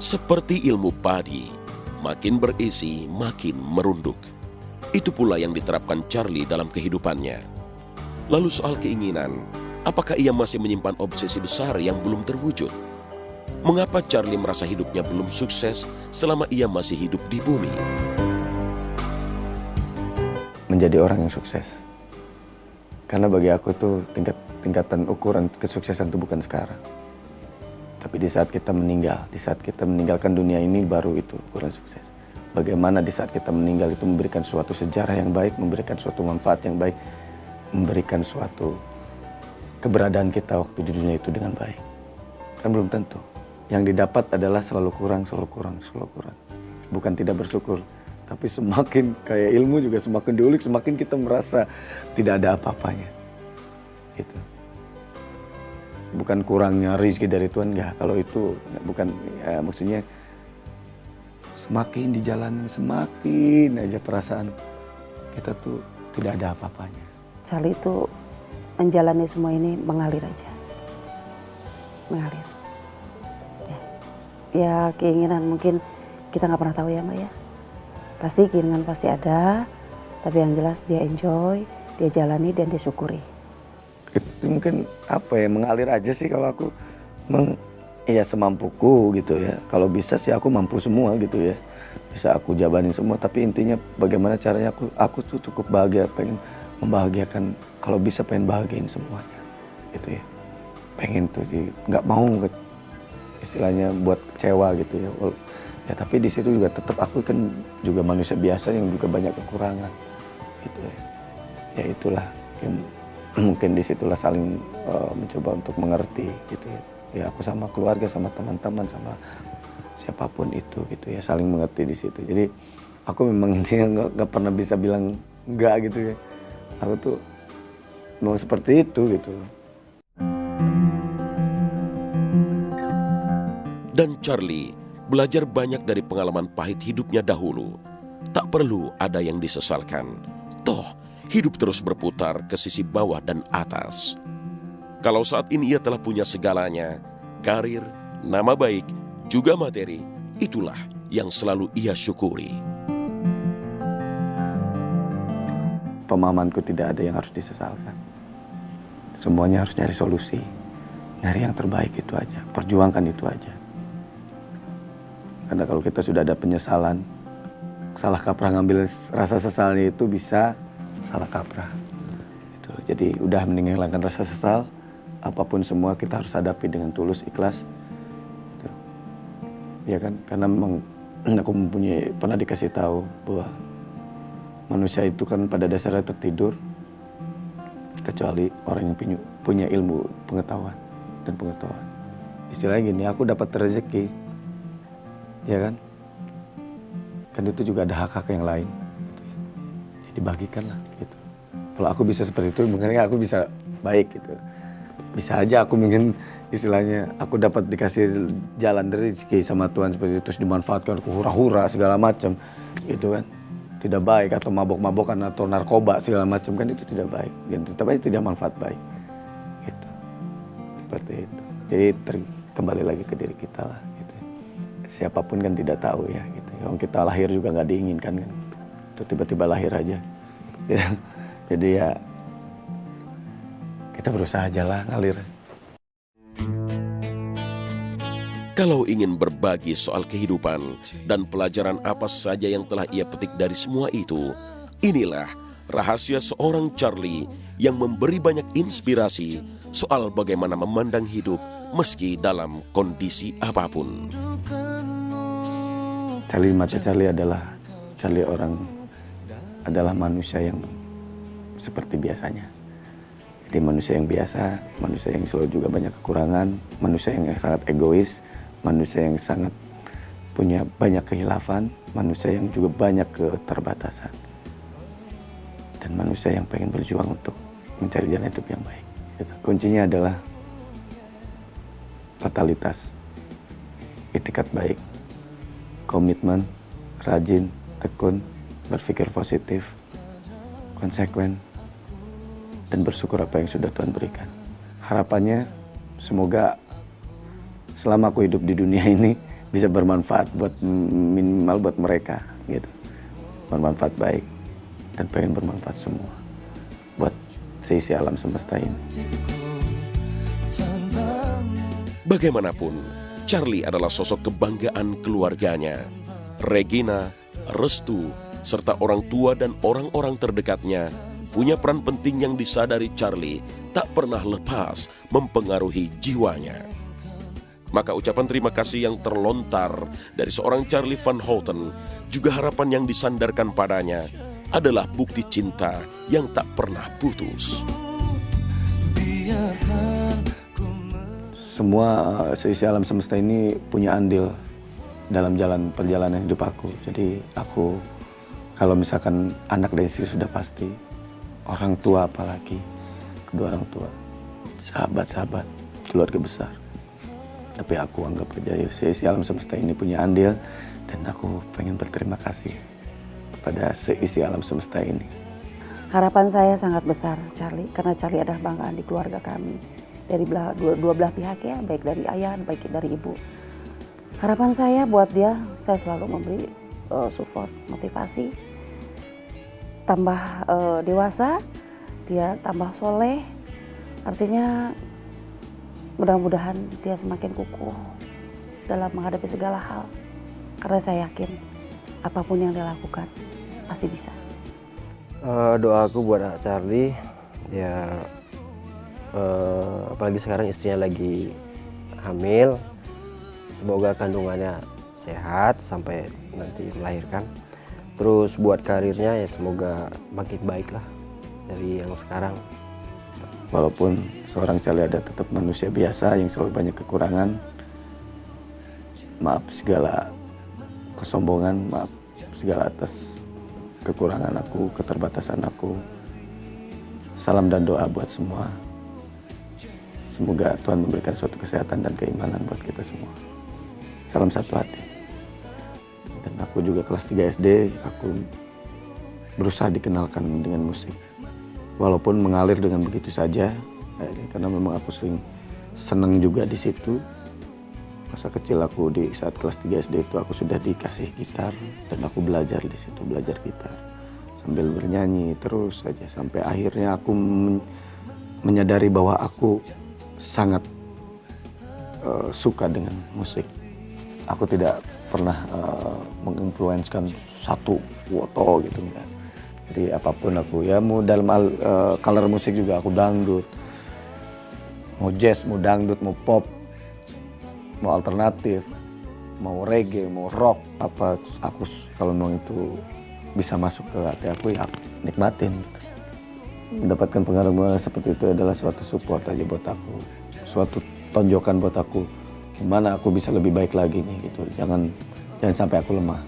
Seperti ilmu padi, makin berisi, makin merunduk. Itu pula yang diterapkan Charlie dalam kehidupannya. Lalu soal keinginan, apakah ia masih menyimpan obsesi besar yang belum terwujud? Mengapa Charlie merasa hidupnya belum sukses selama ia masih hidup di bumi? Menjadi orang yang sukses. Karena bagi aku tuh tingkatan ukuran kesuksesan itu bukan sekarang. Tapi di saat kita meninggal, di saat kita meninggalkan dunia ini baru itu ukuran sukses. Bagaimana di saat kita meninggal itu memberikan suatu sejarah yang baik, memberikan suatu manfaat yang baik, memberikan suatu keberadaan kita waktu di dunia itu dengan baik. Kan belum tentu. Yang didapat adalah selalu kurang, selalu kurang, selalu kurang. Bukan tidak bersyukur, tapi semakin kayak ilmu juga semakin diulik, semakin kita merasa tidak ada apa-apanya. Gitu. Bukan kurangnya rezeki dari Tuhan, enggak. Kalau itu bukan, ya, maksudnya semakin dijalani, semakin aja perasaan kita tuh tidak ada apa-apanya. Charlie itu menjalani semua ini mengalir aja, mengalir. Ya keinginan mungkin kita nggak pernah tahu ya Mbak ya. Pasti keinginan pasti ada, tapi yang jelas dia enjoy, dia jalani dan dia syukuri. Itu mungkin apa ya, mengalir aja sih kalau aku, ya semampuku gitu ya. Kalau bisa sih aku mampu semua gitu ya, bisa aku jabanin semua. Tapi intinya bagaimana caranya aku tuh cukup bahagia, pengen membahagiakan, kalau bisa pengen bahagiain semuanya gitu ya. Pengen tuh, nggak mau istilahnya buat kecewa gitu ya. Ya tapi di situ juga tetap aku kan juga manusia biasa yang juga banyak kekurangan gitu ya. Ya itulah yang mungkin disitulah saling mencoba untuk mengerti gitu ya. Ya aku sama keluarga, sama teman-teman, sama siapapun itu gitu ya, saling mengerti di situ. Jadi aku memang intinya nggak pernah bisa bilang enggak gitu ya. Aku tuh mau seperti itu gitu. Dan Charlie belajar banyak dari pengalaman pahit hidupnya dahulu. Tak perlu ada yang disesalkan. Toh, hidup terus berputar ke sisi bawah dan atas. Kalau saat ini ia telah punya segalanya, karir, nama baik, juga materi, itulah yang selalu ia syukuri. Pemahamanku tidak ada yang harus disesalkan. Semuanya harus nyari solusi. Nyari yang terbaik itu aja. Perjuangkan itu aja. Karena kalau kita sudah ada penyesalan, salah kaprah ngambil rasa sesalnya itu bisa salah kaprah. Gitu. Jadi udah meninggalkan rasa sesal, apapun semua kita harus hadapi dengan tulus, ikhlas. Gitu. Ya kan, karena memang aku pernah dikasih tahu bahwa manusia itu kan pada dasarnya tertidur, kecuali orang yang punya ilmu pengetahuan dan pengetahuan. Istilahnya gini, aku dapat rezeki, ya kan? Kan itu juga ada hak-hak yang lain. Gitu ya. Jadi bagikan lah gitu. Kalau aku bisa seperti itu, mungkin aku bisa baik gitu. Bisa aja aku mungkin istilahnya aku dapat dikasih jalan dari rezeki sama Tuhan seperti itu, terus dimanfaatkan, aku hura-hura segala macam, gitu kan? Tidak baik, atau mabok-mabokan atau narkoba segala macam, kan itu tidak baik. Dan tetap aja tidak manfaat baik. Gitu. Seperti itu. Jadi kembali lagi ke diri kita lah. Siapapun kan tidak tahu ya gitu. Yang kita lahir juga nggak diinginkan kan. Itu tiba-tiba lahir aja. Ya. Jadi ya kita berusaha aja lah ngalir. Kalau ingin berbagi soal kehidupan dan pelajaran apa saja yang telah ia petik dari semua itu, inilah rahasia seorang Charlie yang memberi banyak inspirasi soal bagaimana memandang hidup meski dalam kondisi apapun. Charlie adalah manusia yang seperti biasanya. Jadi manusia yang biasa, manusia yang selalu juga banyak kekurangan, manusia yang sangat egois, manusia yang sangat punya banyak kehilafan, manusia yang juga banyak keterbatasan. Dan manusia yang pengen berjuang untuk mencari jalan hidup yang baik. Kuncinya adalah totalitas, itikat baik, komitmen, rajin, tekun, berpikir positif, konsekuen, dan bersyukur apa yang sudah Tuhan berikan. Harapannya semoga selama aku hidup di dunia ini bisa bermanfaat buat minimal buat mereka gitu, bermanfaat baik dan pengen bermanfaat semua buat seisi alam semesta ini. Bagaimanapun, Charlie adalah sosok kebanggaan keluarganya. Regina, Restu, serta orang tua dan orang-orang terdekatnya punya peran penting yang disadari Charlie tak pernah lepas mempengaruhi jiwanya. Maka ucapan terima kasih yang terlontar dari seorang Charlie Van Houten, juga harapan yang disandarkan padanya, adalah bukti cinta yang tak pernah putus. Semua seisi alam semesta ini punya andil dalam perjalanan hidup aku. Jadi aku, kalau misalkan anak dan istri sudah pasti, orang tua apalagi, kedua orang tua, sahabat-sahabat, keluarga besar. Tapi aku anggap aja seisi alam semesta ini punya andil, dan aku pengen berterima kasih kepada seisi alam semesta ini. Harapan saya sangat besar, Charlie, karena Charlie adalah banggaan di keluarga kami. Dari dua belah pihak ya, baik dari ayah, baik dari ibu. Harapan saya buat dia, saya selalu memberi support, motivasi. Tambah dewasa, dia tambah soleh. Artinya mudah-mudahan dia semakin kukuh dalam menghadapi segala hal. Karena saya yakin apapun yang dia lakukan pasti bisa. Doa aku buat Charlie, ya apalagi sekarang istrinya lagi hamil, semoga kandungannya sehat sampai nanti melahirkan. Terus buat karirnya ya semoga makin baik lah dari yang sekarang. Walaupun seorang Charlie ada tetap manusia biasa yang selalu banyak kekurangan. Maaf segala kesombongan, maaf segala atas kekurangan aku, keterbatasan aku. Salam dan doa buat semua. Semoga Tuhan memberikan suatu kesehatan dan keimanan buat kita semua. Salam satu hati. Dan aku juga kelas 3 SD, aku berusaha dikenalkan dengan musik. Walaupun mengalir dengan begitu saja, karena memang aku sering senang juga di situ. Masa kecil aku di saat kelas 3 SD itu aku sudah dikasih gitar dan aku belajar di situ, belajar gitar sambil bernyanyi terus saja sampai akhirnya aku menyadari bahwa aku sangat suka dengan musik. Aku tidak pernah menginfluenskan satu foto gitu enggak. Jadi apapun aku ya mau dalam color musik juga aku dangdut, mau jazz, mau dangdut, mau pop, mau alternatif, mau reggae, mau rock, apa aku kalau memang itu bisa masuk ke hati aku ya aku nikmatin gitu. Mendapatkan pengaruh seperti itu adalah suatu support aja buat aku, suatu tonjokan buat aku gimana aku bisa lebih baik lagi nih gitu. Jangan sampai aku lemah.